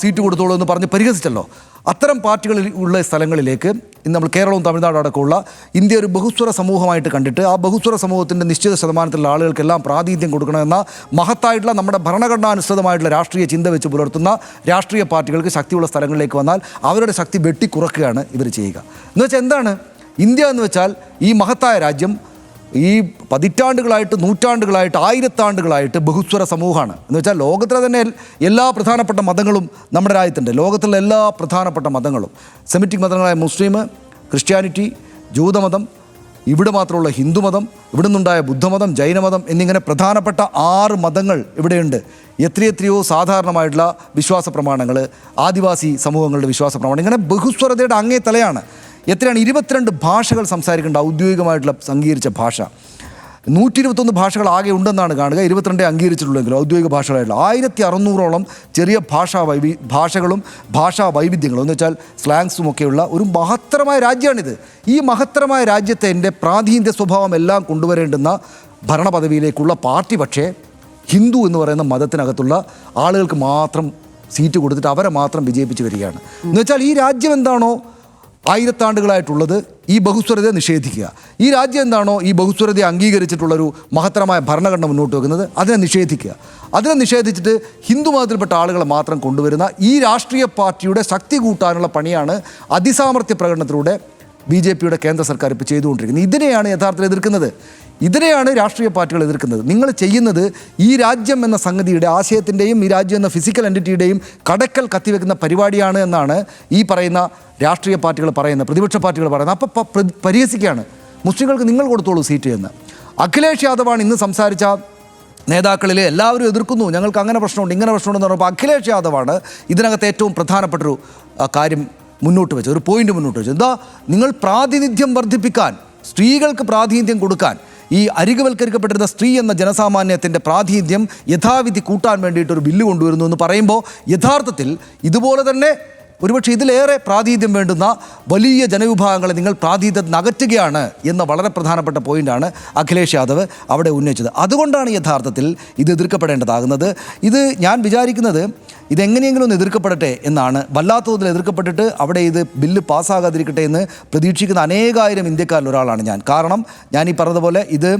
സീറ്റ് കൊടുത്തോളൂ എന്ന് പറഞ്ഞ് പരിഹസിച്ചല്ലോ. അത്തരം പാർട്ടികളിൽ ഉള്ള സ്ഥലങ്ങളിലേക്ക് ഇന്ന് നമ്മൾ കേരളവും തമിഴ്നാടും അടക്കമുള്ള ഇന്ത്യ ഒരു ബഹുസ്വര സമൂഹമായിട്ട് കണ്ടിട്ട് ആ ബഹുസ്വര സമൂഹത്തിൻ്റെ നിശ്ചിത ശതമാനത്തിലുള്ള ആളുകൾക്കെല്ലാം പ്രാതിനിധ്യം കൊടുക്കണമെന്ന മഹത്തായിട്ടുള്ള നമ്മുടെ ഭരണഘടനാനുസൃതമായിട്ടുള്ള രാഷ്ട്രീയ ചിന്ത വെച്ച് പുലർത്തുന്ന രാഷ്ട്രീയ പാർട്ടികൾക്ക് ശക്തിയുള്ള സ്ഥലങ്ങളിലേക്ക് വന്നാൽ അവരുടെ ശക്തി വെട്ടിക്കുറക്കുകയാണ് ഇവർ ചെയ്യുക. എന്ന് വെച്ചാൽ എന്താണ് ഇന്ത്യ എന്ന് വെച്ചാൽ? ഈ മഹത്തായ രാജ്യം ഈ പതിറ്റാണ്ടുകളായിട്ട്, നൂറ്റാണ്ടുകളായിട്ട്, ആയിരത്താണ്ടുകളായിട്ട് ബഹുസ്വര സമൂഹമാണ്. എന്ന് വെച്ചാൽ ലോകത്തിലെ തന്നെ എല്ലാ പ്രധാനപ്പെട്ട മതങ്ങളും നമ്മുടെ രാജ്യത്തുണ്ട്. ലോകത്തിലെ എല്ലാ പ്രധാനപ്പെട്ട മതങ്ങളും, സെമിറ്റിക് മതങ്ങളായ മുസ്ലിം, ക്രിസ്ത്യാനിറ്റി, ജൂതമതം, ഇവിടെ മാത്രമുള്ള ഹിന്ദുമതം, ഇവിടെ നിന്നുണ്ടായ ബുദ്ധമതം, ജൈനമതം എന്നിങ്ങനെ പ്രധാനപ്പെട്ട 6 മതങ്ങൾ ഇവിടെയുണ്ട്. എത്രയോ സാധാരണമായിട്ടുള്ള വിശ്വാസ പ്രമാണങ്ങൾ, ആദിവാസി സമൂഹങ്ങളുടെ വിശ്വാസ പ്രമാണം, ഇങ്ങനെ ബഹുസ്വരതയുടെ അങ്ങേ തലയാണ്. എത്രയാണ്? 22 ഭാഷകൾ സംസാരിക്കേണ്ട ഔദ്യോഗികമായിട്ടുള്ള അംഗീകരിച്ച ഭാഷ. 121 ഭാഷകൾ ആകെ ഉണ്ടെന്നാണ് കാണുക. 22 അംഗീകരിച്ചിട്ടുള്ളെങ്കിലും ഔദ്യോഗിക ഭാഷകളായിട്ടുള്ള 1600ഓളം ചെറിയ ഭാഷകളും ഭാഷാ വൈവിധ്യങ്ങളും എന്ന് വെച്ചാൽ സ്ലാങ്സും ഒക്കെയുള്ള ഒരു മഹത്തരമായ രാജ്യമാണിത്. ഈ മഹത്തരമായ രാജ്യത്തിൻ്റെ പ്രാതിനിധ്യ സ്വഭാവം എല്ലാം കൊണ്ടുവരേണ്ടുന്ന ഭരണപദവിയിലേക്കുള്ള പാർട്ടി പക്ഷേ ഹിന്ദു എന്ന് പറയുന്ന മതത്തിനകത്തുള്ള ആളുകൾക്ക് മാത്രം സീറ്റ് കൊടുത്തിട്ട് അവരെ മാത്രം വിജയിപ്പിച്ച് വരികയാണ്. എന്ന് വെച്ചാൽ ഈ രാജ്യം എന്താണോ ആയിരത്താണ്ടുകളായിട്ടുള്ളത് ഈ ബഹുസ്വരതയെ നിഷേധിക്കുക. ഈ രാജ്യം എന്താണോ ഈ ബഹുസ്വരതയെ അംഗീകരിച്ചിട്ടുള്ളൊരു മഹത്തരമായ ഭരണഘടന മുന്നോട്ട് വെക്കുന്നത് അതിനെ നിഷേധിക്കുക. അതിനെ നിഷേധിച്ചിട്ട് ഹിന്ദു മതത്തിൽപ്പെട്ട ആളുകളെ മാത്രം കൊണ്ടുവരുന്ന ഈ രാഷ്ട്രീയ പാർട്ടിയുടെ ശക്തി കൂട്ടാനുള്ള പണിയാണ് അതിസാമർത്ഥ്യ പ്രകടനത്തിലൂടെ BJPയുടെ കേന്ദ്ര സർക്കാർ ഇപ്പോൾ ചെയ്തുകൊണ്ടിരിക്കുന്നത്. ഇതിനെയാണ് യഥാർത്ഥത്തിൽ എതിർക്കുന്നത്. ഇതിനെയാണ് രാഷ്ട്രീയ പാർട്ടികൾ എതിർക്കുന്നത്. നിങ്ങൾ ചെയ്യുന്നത് ഈ രാജ്യം എന്ന സംഗതിയുടെ ആശയത്തിൻ്റെയും ഈ രാജ്യം എന്ന ഫിസിക്കൽ എൻറ്റിറ്റിയുടെയും കടക്കൽ കത്തിവെക്കുന്ന പരിപാടിയാണ് എന്നാണ് ഈ പറയുന്ന രാഷ്ട്രീയ പാർട്ടികൾ പറയുന്നത്, പ്രതിപക്ഷ പാർട്ടികൾ പറയുന്നത്. അപ്പോൾ പരിഹസിക്കുകയാണ് മുസ്ലിങ്ങൾക്ക് നിങ്ങൾ കൊടുത്തോളൂ സീറ്റ് എന്ന്. അഖിലേഷ് യാദവാണ് ഇന്ന് സംസാരിച്ച നേതാക്കളിൽ എല്ലാവരും എതിർക്കുന്നു, ഞങ്ങൾക്ക് അങ്ങനെ പ്രശ്നമുണ്ട് ഇങ്ങനെ പ്രശ്നമുണ്ടെന്ന് പറഞ്ഞപ്പോൾ അഖിലേഷ് യാദവാണ് ഇതിനകത്ത് ഏറ്റവും പ്രധാനപ്പെട്ടൊരു കാര്യം മുന്നോട്ട് വെച്ചത്, ഒരു പോയിന്റ് മുന്നോട്ട് വെച്ചത്. എന്താ, നിങ്ങൾ പ്രാതിനിധ്യം വർദ്ധിപ്പിക്കാൻ, സ്ത്രീകൾക്ക് പ്രാതിനിധ്യം കൊടുക്കാൻ, ഈ അരികുവൽക്കരിക്കപ്പെട്ടിരുന്ന സ്ത്രീ എന്ന ജനസാമാന്യത്തിൻ്റെ പ്രാതിനിധ്യം യഥാവിധി കൂട്ടാൻ വേണ്ടിയിട്ടൊരു ബില്ല് കൊണ്ടുവരുന്നു എന്ന് പറയുമ്പോൾ യഥാർത്ഥത്തിൽ ഇതുപോലെ തന്നെ ഒരുപക്ഷെ ഇതിലേറെ പ്രാതിനിധ്യം വേണ്ടുന്ന വലിയ ജനവിഭാഗങ്ങളെ നിങ്ങൾ പ്രാതിനിധ്യത്തിൽ അകറ്റുകയാണ് എന്ന വളരെ പ്രധാനപ്പെട്ട പോയിൻ്റാണ് അഖിലേഷ് യാദവ് അവിടെ ഉന്നയിച്ചത്. അതുകൊണ്ടാണ് യഥാർത്ഥത്തിൽ ഇത് എതിർക്കപ്പെടേണ്ടതാകുന്നത്. ഇത് ഞാൻ വിചാരിക്കുന്നത് ഇതെങ്ങനെയെങ്കിലും ഒന്ന് എതിർക്കപ്പെടട്ടെ എന്നാണ്. വല്ലാത്ത തോതിൽ എതിർക്കപ്പെട്ടിട്ട് അവിടെ ഇത് ബില്ല് പാസ്സാകാതിരിക്കട്ടെ എന്ന് പ്രതീക്ഷിക്കുന്ന അനേകായിരം ഇന്ത്യക്കാരിൽ ഒരാളാണ് ഞാൻ. കാരണം ഞാൻ ഈ പറഞ്ഞതുപോലെ ഇത്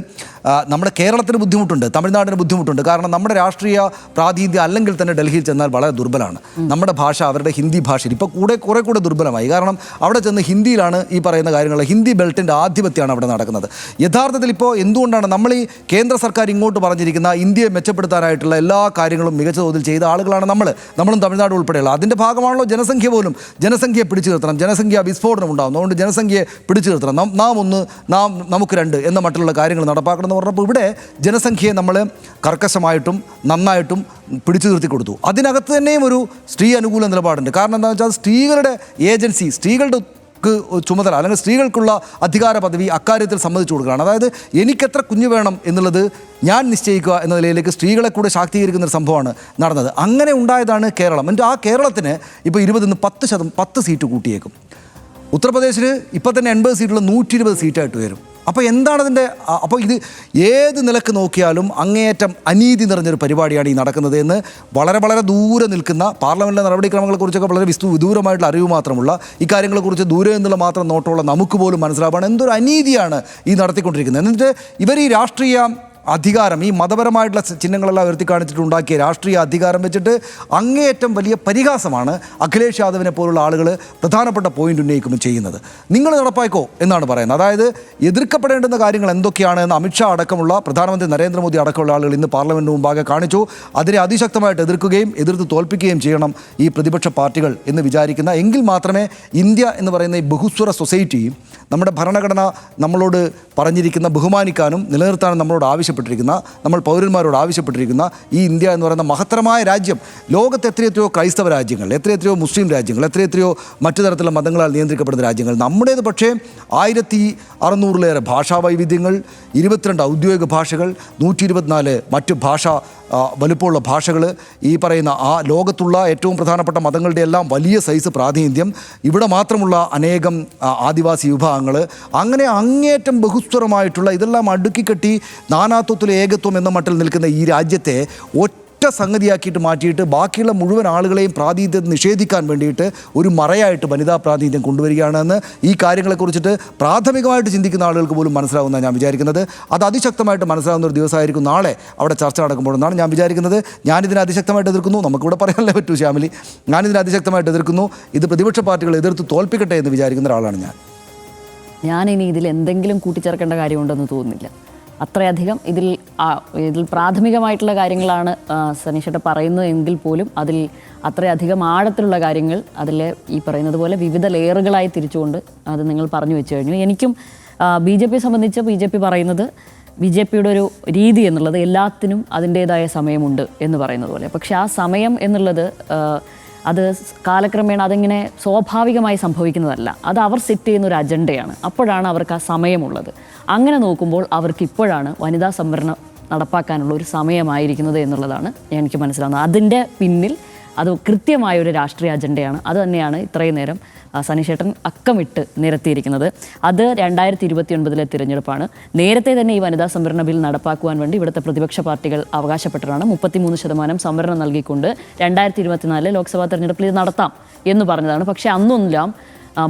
നമ്മുടെ കേരളത്തിന് ബുദ്ധിമുട്ടുണ്ട്, തമിഴ്നാടിന് ബുദ്ധിമുട്ടുണ്ട്. കാരണം നമ്മുടെ രാഷ്ട്രീയ പ്രാതിനിധ്യം അല്ലെങ്കിൽ തന്നെ ഡൽഹിയിൽ ചെന്നാൽ വളരെ ദുർബലമാണ്. നമ്മുടെ ഭാഷ അവരുടെ ഹിന്ദി ഭാഷയിൽ ഇപ്പോൾ കുറെ കൂടെ ദുർബലമായി. കാരണം അവിടെ ചെന്ന് ഹിന്ദിയിലാണ് ഈ പറയുന്ന കാര്യങ്ങൾ, ഹിന്ദി ബെൽറ്റിൻ്റെ ആധിപത്യമാണ് അവിടെ നടക്കുന്നത്. യഥാർത്ഥത്തിൽ ഇപ്പോൾ എന്തുകൊണ്ടാണ് നമ്മൾ ഈ കേന്ദ്ര സർക്കാർ ഇങ്ങോട്ട് പറഞ്ഞിരിക്കുന്ന ഇന്ത്യയെ മെച്ചപ്പെടുത്താനായിട്ടുള്ള എല്ലാ കാര്യങ്ങളും മികച്ച തോതിൽ ചെയ്ത ആളുകളാണ് നമ്മളും തമിഴ്നാട് ഉൾപ്പെടെയുള്ള. അതിൻ്റെ ഭാഗമാണല്ലോ ജനസംഖ്യ പോലും. ജനസംഖ്യയെ പിടിച്ചു നിർത്തണം, ജനസംഖ്യ വിസ്ഫോടനം ഉണ്ടാകുന്നു, അതുകൊണ്ട് ജനസംഖ്യയെ പിടിച്ചു നിർത്തണം, നമുക്ക് രണ്ട് എന്ന മറ്റുള്ള കാര്യങ്ങൾ നടപ്പാക്കണം എന്ന് പറഞ്ഞപ്പോൾ ഇവിടെ ജനസംഖ്യയെ നമ്മൾ കർക്കശമായിട്ടും നന്നായിട്ടും പിടിച്ചു നിർത്തി കൊടുത്തു. അതിനകത്ത് തന്നെയും ഒരു സ്ത്രീ അനുകൂല നിലപാടുണ്ട്. കാരണം എന്താണെന്ന് വെച്ചാൽ സ്ത്രീകളുടെ ഏജൻസി, സ്ത്രീകളുടെ ചുമതല അല്ലെങ്കിൽ സ്ത്രീകൾക്കുള്ള അധികാര പദവി അക്കാര്യത്തിൽ സമ്മതിച്ചു കൊടുക്കുകയാണ്. അതായത് എനിക്കെത്ര കുഞ്ഞു വേണം എന്നുള്ളത് ഞാൻ നിശ്ചയിക്കുക എന്ന നിലയിലേക്ക് സ്ത്രീകളെ കൂടെ ശാക്തീകരിക്കുന്ന ഒരു സംഭവമാണ് നടന്നത്. അങ്ങനെ ഉണ്ടായതാണ് കേരളം. എന്നിട്ട് ആ കേരളത്തിന് ഇപ്പോൾ 20 10 സീറ്റ് കൂട്ടിയേക്കും. ഉത്തർപ്രദേശിൽ ഇപ്പോൾ തന്നെ 80 സീറ്റുള്ള 120 സീറ്റായിട്ട് വരും. അപ്പോൾ എന്താണതിൻ്റെ, അപ്പോൾ ഇത് ഏത് നിലക്ക് നോക്കിയാലും അങ്ങേയറ്റം അനീതി നിറഞ്ഞൊരു പരിപാടിയാണ് ഈ നടക്കുന്നത് എന്ന് വളരെ ദൂരെ നിൽക്കുന്ന, പാർലമെൻറ്റിലെ നടപടിക്രമങ്ങളെക്കുറിച്ചൊക്കെ വളരെ വിദൂരമായിട്ടുള്ള അറിവ് മാത്രമുള്ള, ഇക്കാര്യങ്ങളെക്കുറിച്ച് ദൂരെ നിന്നുള്ള മാത്രം നോട്ടമുള്ള നമുക്ക് പോലും മനസ്സിലാവുകയാണ് എന്തൊരു അനീതിയാണ് ഈ നടത്തിക്കൊണ്ടിരിക്കുന്നത്. എന്നിട്ട് ഇവർ ഈ രാഷ്ട്രീയ അധികാരം, ഈ മതപരമായിട്ടുള്ള ചിഹ്നങ്ങളെല്ലാം ഉയർത്തി കാണിച്ചിട്ടുണ്ടാക്കിയ രാഷ്ട്രീയ അധികാരം വെച്ചിട്ട് അങ്ങേയറ്റം വലിയ പരിഹാസമാണ് അഖിലേഷ് യാദവിനെ പോലുള്ള ആളുകൾ പ്രധാനപ്പെട്ട പോയിന്റ് ഉന്നയിക്കുമ്പോൾ ചെയ്യുന്നത്. നിങ്ങൾ നടപ്പാക്കോ എന്നാണ് പറയുന്നത്. അതായത് എതിർക്കപ്പെടേണ്ടുന്ന കാര്യങ്ങൾ എന്തൊക്കെയാണ് എന്ന് അമിത്ഷാ അടക്കമുള്ള, പ്രധാനമന്ത്രി നരേന്ദ്രമോദി അടക്കമുള്ള ആളുകൾ ഇന്ന് പാർലമെൻറ്റിന് മുമ്പാകെ കാണിച്ചു. അതിനെ അതിശക്തമായിട്ട് എതിർക്കുകയും എതിർത്ത് തോൽപ്പിക്കുകയും ചെയ്യണം ഈ പ്രതിപക്ഷ പാർട്ടികൾ എന്ന് വിചാരിക്കുന്ന, എങ്കിൽ മാത്രമേ ഇന്ത്യ എന്ന് പറയുന്ന ഈ ബഹുസ്വര സൊസൈറ്റി, നമ്മുടെ ഭരണഘടന നമ്മളോട് പറഞ്ഞിരിക്കുന്ന ബഹുമാനിക്കാനും നിലനിർത്താനും നമ്മളോട് ആവശ്യപ്പെട്ടിരിക്കുന്ന, നമ്മൾ പൗരന്മാരോട് ആവശ്യപ്പെട്ടിരിക്കുന്ന ഈ ഇന്ത്യ എന്ന് പറയുന്ന മഹത്തരമായ രാജ്യം, ലോകത്ത് എത്രയെത്രയോ ക്രൈസ്തവ രാജ്യങ്ങൾ, എത്രയെത്രയോ മുസ്ലിം രാജ്യങ്ങൾ, എത്രയെത്രയോ മറ്റു തരത്തിലുള്ള മതങ്ങളാൽ നിയന്ത്രിക്കപ്പെടുന്ന രാജ്യങ്ങൾ, നമ്മുടേത് പക്ഷേ 1600-ലേറെ ഭാഷാ വൈവിധ്യങ്ങൾ, 22 ഔദ്യോഗിക ഭാഷകൾ, 124 മറ്റ് ഭാഷാ വലുപ്പമുള്ള ഭാഷകൾ, ഈ പറയുന്ന ആ ലോകത്തുള്ള ഏറ്റവും പ്രധാനപ്പെട്ട മതങ്ങളുടെ എല്ലാം വലിയ സൈസ് പ്രാതിനിധ്യം, ഇവിടെ മാത്രമുള്ള അനേകം ആദിവാസി വിഭാഗങ്ങൾ, അങ്ങനെ അങ്ങേറ്റം ബഹുസ്വരമായിട്ടുള്ള ഇതെല്ലാം അടുക്കിക്കെട്ടി നാനാത്വത്തിലെ ഏകത്വം എന്ന മട്ടിൽ നിൽക്കുന്ന ഈ രാജ്യത്തെ ഒറ്റ സംഗതിയാക്കിയിട്ട് മാറ്റിയിട്ട് ബാക്കിയുള്ള മുഴുവൻ ആളുകളെയും പ്രാതിനിധ്യം നിഷേധിക്കാൻ വേണ്ടിയിട്ട് ഒരു മറയായിട്ട് വനിതാ പ്രാതിനിധ്യം കൊണ്ടുവരികയാണെന്ന് ഈ കാര്യങ്ങളെക്കുറിച്ചിട്ട് പ്രാഥമികമായിട്ട് ചിന്തിക്കുന്ന ആളുകൾക്ക് പോലും മനസ്സിലാവുന്നതാണ് ഞാൻ വിചാരിക്കുന്നത്. അത് അതിശക്തമായിട്ട് മനസ്സിലാവുന്ന ഒരു ദിവസമായിരിക്കും നാളെ അവിടെ ചർച്ച നടക്കുമ്പോഴെന്നാണ് ഞാൻ വിചാരിക്കുന്നത്. ഞാനിതിനെ അതിശക്തമായിട്ട് എതിർക്കുന്നു. നമുക്കിവിടെ പറയാനല്ലേ പറ്റൂ ശ്യാമിലി, ഞാനിതിനെ അതിശക്തമായിട്ട് എതിർക്കുന്നു. ഇത് പ്രതിപക്ഷ പാർട്ടികൾ എതിർത്ത് തോൽപ്പിക്കട്ടെ എന്ന് വിചാരിക്കുന്ന ഒരാളാണ് ഞാനിനി ഇതിൽ എന്തെങ്കിലും കൂട്ടിച്ചേർക്കേണ്ട കാര്യമുണ്ടെന്ന് തോന്നുന്നില്ല. അത്രയധികം ഇതിൽ പ്രാഥമികമായിട്ടുള്ള കാര്യങ്ങളാണ് സനീഷേട്ട പറയുന്നത് എങ്കിൽ പോലും അതിൽ അത്രയധികം ആഴത്തിലുള്ള കാര്യങ്ങൾ അതിൽ ഈ പറയുന്നത് പോലെ വിവിധ ലെയറുകളായി തിരിച്ചുകൊണ്ട് അത് നിങ്ങൾ പറഞ്ഞു വെച്ചു കഴിഞ്ഞു. എനിക്കും BJP സംബന്ധിച്ച് BJP പറയുന്നത്, BJPയുടെ ഒരു രീതി എന്നുള്ളത് എല്ലാത്തിനും അതിൻ്റേതായ സമയമുണ്ട് എന്ന് പറയുന്നത് പോലെ. പക്ഷേ ആ സമയം എന്നുള്ളത് അത് കാലക്രമേണ അതിങ്ങനെ സ്വാഭാവികമായി സംഭവിക്കുന്നതല്ല. അത് അവർ സെറ്റ് ചെയ്യുന്ന ഒരു അജണ്ടയാണ്. അപ്പോഴാണ് അവർക്ക് ആ സമയമുള്ളത്. അങ്ങനെ നോക്കുമ്പോൾ അവർക്ക് ഇപ്പോഴാണ് വനിതാ സംവരണം നടപ്പാക്കാനുള്ള ഒരു സമയമായിരിക്കുന്നത് എന്നുള്ളതാണ് എനിക്ക് മനസ്സിലാവുന്നത്. അതിൻ്റെ പിന്നിൽ അത് കൃത്യമായ ഒരു രാഷ്ട്രീയ അജണ്ടയാണ്. അത് തന്നെയാണ് ഇത്രയും നേരം സനീഷേട്ടൻ അക്കമിട്ട് നിരത്തിയിരിക്കുന്നത്. അത് 2029 തിരഞ്ഞെടുപ്പാണ്. നേരത്തെ തന്നെ ഈ വനിതാ സംവരണ ബിൽ നടപ്പാക്കുവാൻ വേണ്ടി ഇവിടുത്തെ പ്രതിപക്ഷ പാർട്ടികൾ അവകാശപ്പെട്ടതാണ്. 33% സംവരണം നൽകിക്കൊണ്ട് 2024 ലോക്സഭാ തെരഞ്ഞെടുപ്പിൽ ഇത് നടത്താം എന്ന് പറഞ്ഞതാണ്. പക്ഷേ അന്നൊന്നെല്ലാം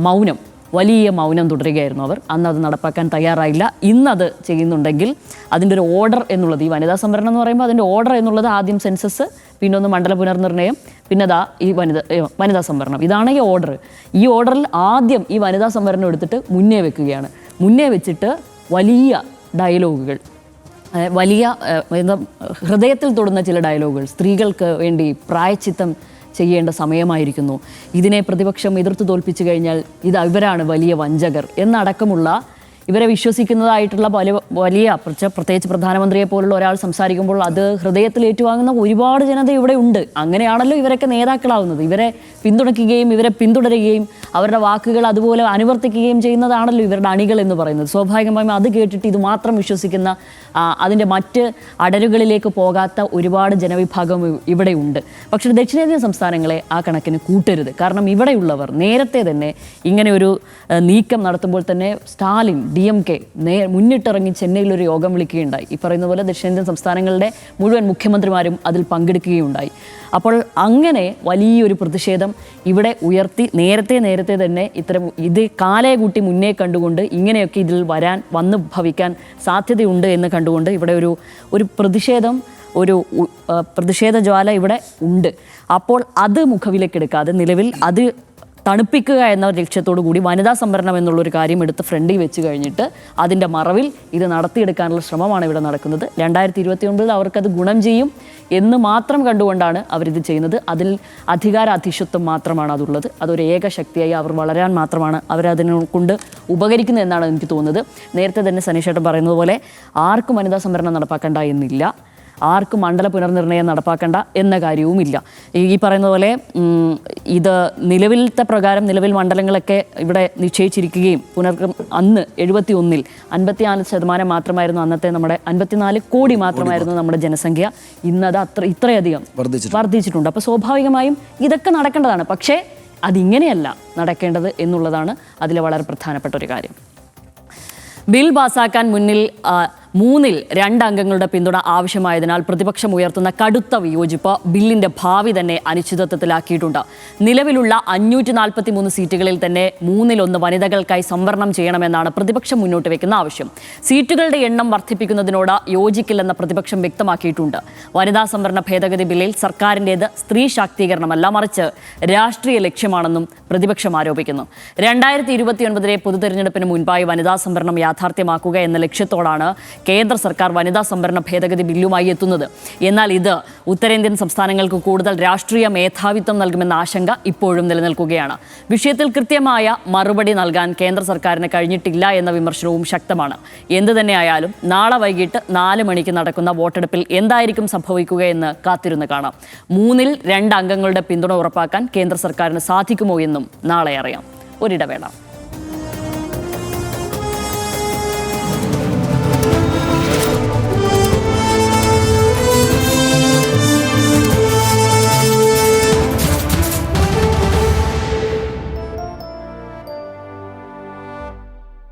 മൗനം, വലിയ മൗനം തുടരുകയായിരുന്നു അവർ. അന്ന് അത് നടപ്പാക്കാൻ തയ്യാറായില്ല. ഇന്നത് ചെയ്യുന്നുണ്ടെങ്കിൽ അതിൻ്റെ ഒരു ഓർഡർ എന്നുള്ളത്, ഈ വനിതാ സംവരണം എന്ന് പറയുമ്പോൾ അതിൻ്റെ ഓർഡർ എന്നുള്ളത് ആദ്യം സെൻസസ്, പിന്നെ ഒന്ന് മണ്ഡല പുനർനിർണ്ണയം, പിന്നെ ഈ വനിതാ സംവരണം. ഇതാണ് ഈ ഓർഡർ. ഈ ഓർഡറിൽ ആദ്യം ഈ വനിതാ സംവരണം എടുത്തിട്ട് മുന്നേ വെക്കുകയാണ്. മുന്നേ വെച്ചിട്ട് വലിയ ഡയലോഗുകൾ, വലിയ ഹൃദയത്തിൽ തൊടുന്ന ചില ഡയലോഗുകൾ, സ്ത്രീകൾക്ക് വേണ്ടി പ്രായശ്ചിത്തം ചെയ്യേണ്ട സമയമായിരിക്കുന്നു, ഇതിനെ പ്രതിപക്ഷം എതിർത്ത് തോൽപ്പിച്ചു കഴിഞ്ഞാൽ ഇവരാണ് വലിയ വഞ്ചകർ എന്നടക്കമുള്ള ഇവരെ വിശ്വസിക്കുന്നതായിട്ടുള്ള വലിയ പ്രത്യേകിച്ച് പ്രധാനമന്ത്രിയെ പോലുള്ള ഒരാൾ സംസാരിക്കുമ്പോൾ അത് ഹൃദയത്തിൽ ഏറ്റുവാങ്ങുന്ന ഒരുപാട് ജനത ഇവിടെ ഉണ്ട്. അങ്ങനെയാണല്ലോ ഇവരൊക്കെ നേതാക്കളാവുന്നത്. ഇവരെ പിന്തുണയ്ക്കുകയും ഇവരെ പിന്തുടരുകയും അവരുടെ വാക്കുകൾ അതുപോലെ അനുവർത്തിക്കുകയും ചെയ്യുന്നതാണല്ലോ ഇവരുടെ അണികൾ എന്ന് പറയുന്നത്. സ്വാഭാവികമായും അത് കേട്ടിട്ട് ഇത് മാത്രം വിശ്വസിക്കുന്ന അതിൻ്റെ മറ്റ് അടരുകളിലേക്ക് പോകാത്ത ഒരുപാട് ജനവിഭാഗം ഇവിടെ ഉണ്ട്. പക്ഷേ ദക്ഷിണേന്ത്യൻ സംസ്ഥാനങ്ങളെ ആ കണക്കിന് കൂട്ടരുത്. കാരണം ഇവിടെയുള്ളവർ നേരത്തെ തന്നെ ഇങ്ങനെ ഒരു നീക്കം നടത്തുമ്പോൾ തന്നെ സ്റ്റാലിൻ DMK മുന്നിട്ടിറങ്ങി ചെന്നൈയിലൊരു യോഗം വിളിക്കുകയുണ്ടായി. ഈ പറയുന്ന പോലെ ദക്ഷിണേന്ത്യൻ സംസ്ഥാനങ്ങളുടെ മുഴുവൻ മുഖ്യമന്ത്രിമാരും അതിൽ പങ്കെടുക്കുകയുണ്ടായി. അപ്പോൾ അങ്ങനെ വലിയൊരു പ്രതിഷേധം ഇവിടെ ഉയർത്തി നേരത്തെ തന്നെ ഇത് കാലയെ കൂട്ടി മുന്നേ കണ്ടുകൊണ്ട് ഇങ്ങനെയൊക്കെ ഇതിൽ വന്ന് ഭവിക്കാൻ സാധ്യതയുണ്ട് എന്ന് കണ്ടുകൊണ്ട് ഇവിടെ ഒരു പ്രതിഷേധ ജ്വാല ഇവിടെ ഉണ്ട്. അപ്പോൾ അത് മുഖവിലേക്കെടുക്കാതെ നിലവിൽ അത് തണുപ്പിക്കുക എന്ന ലക്ഷ്യത്തോടു കൂടി വനിതാ സംവരണം എന്നുള്ളൊരു കാര്യം എടുത്ത് ഫ്രണ്ടിൽ വെച്ച് കഴിഞ്ഞിട്ട് അതിൻ്റെ മറവിൽ ഇത് നടത്തിയെടുക്കാനുള്ള ശ്രമമാണ് ഇവിടെ നടക്കുന്നത്. 2029 അവർക്കത് ഗുണം ചെയ്യും എന്ന് മാത്രം കണ്ടുകൊണ്ടാണ് അവരിത് ചെയ്യുന്നത്. അതിൽ അധികാരാധീശത്വം മാത്രമാണ് അതുള്ളത്. അതൊരു ഏക ശക്തിയായി അവർ വളരാൻ മാത്രമാണ് അവരതിനെ കൊണ്ട് ഉപകരിക്കുന്നത് എന്നാണ് എനിക്ക് തോന്നുന്നത്. നേരത്തെ തന്നെ സനീഷേട്ടൻ പറയുന്നത് പോലെ ആർക്കും വനിതാ സംവരണം നടപ്പാക്കണ്ട എന്നില്ല, ആർക്കും മണ്ഡല പുനർനിർണ്ണയം നടപ്പാക്കേണ്ട എന്ന കാര്യവുമില്ല. ഈ പറയുന്ന പോലെ ഇത് നിലവിലത്തെ പ്രകാരം നിലവിൽ മണ്ഡലങ്ങളൊക്കെ ഇവിടെ നിശ്ചയിച്ചിരിക്കുകയും അന്ന് 71-ൽ 54% മാത്രമായിരുന്നു അന്നത്തെ നമ്മുടെ 54 കോടി മാത്രമായിരുന്നു നമ്മുടെ ജനസംഖ്യ. ഇന്നത് ഇത്രയധികം വർദ്ധിച്ചിട്ടുണ്ട്. അപ്പോൾ സ്വാഭാവികമായും ഇതൊക്കെ നടക്കേണ്ടതാണ്. പക്ഷേ അതിങ്ങനെയല്ല നടക്കേണ്ടത് എന്നുള്ളതാണ് അതിലെ വളരെ പ്രധാനപ്പെട്ട ഒരു കാര്യം. ബിൽ പാസാക്കാൻ 3-ൽ 2 അംഗങ്ങളുടെ പിന്തുണ ആവശ്യമായതിനാൽ പ്രതിപക്ഷം ഉയർത്തുന്ന കടുത്ത വിയോജിപ്പ് ബില്ലിന്റെ ഭാവി തന്നെ അനിശ്ചിതത്വത്തിലാക്കിയിട്ടുണ്ട്. നിലവിലുള്ള 543 സീറ്റുകളിൽ തന്നെ 3-1 വനിതകൾക്കായി സംവരണം ചെയ്യണമെന്നാണ് പ്രതിപക്ഷം മുന്നോട്ട് വെക്കുന്ന ആവശ്യം. സീറ്റുകളുടെ എണ്ണം വർദ്ധിപ്പിക്കുന്നതിനോട് യോജിക്കില്ലെന്ന് പ്രതിപക്ഷം വ്യക്തമാക്കിയിട്ടുണ്ട്. വനിതാ സംവരണ ഭേദഗതി ബില്ലിൽ സർക്കാരിൻ്റേത് സ്ത്രീ ശാക്തീകരണമല്ല, മറിച്ച് രാഷ്ട്രീയ ലക്ഷ്യമാണെന്നും പ്രതിപക്ഷം ആരോപിക്കുന്നു. 2029 പൊതുതെരഞ്ഞെടുപ്പിന് മുൻപായി വനിതാ സംവരണം യാഥാർത്ഥ്യമാക്കുക എന്ന ലക്ഷ്യത്തോടാണ് കേന്ദ്ര സർക്കാർ വനിതാ സംവരണ ഭേദഗതി ബില്ലുമായി എത്തുന്നത്. എന്നാൽ ഇത് ഉത്തരേന്ത്യൻ സംസ്ഥാനങ്ങൾക്ക് കൂടുതൽ രാഷ്ട്രീയ മേധാവിത്വം നൽകുമെന്ന ആശങ്ക ഇപ്പോഴും നിലനിൽക്കുകയാണ്. വിഷയത്തിൽ കൃത്യമായ മറുപടി നൽകാൻ കേന്ദ്ര സർക്കാരിന് കഴിഞ്ഞിട്ടില്ല എന്ന വിമർശനവും ശക്തമാണ്. എന്തു തന്നെയായാലും നാളെ വൈകിട്ട് 4 മണിക്ക് നടക്കുന്ന വോട്ടെടുപ്പിൽ എന്തായിരിക്കും സംഭവിക്കുകയെന്ന് കാത്തിരുന്ന് കാണാം. 3-ൽ 2 അംഗങ്ങളുടെ പിന്തുണ ഉറപ്പാക്കാൻ കേന്ദ്ര സർക്കാരിന് സാധിക്കുമോ എന്നും നാളെ അറിയാം. ഒരിടവേള.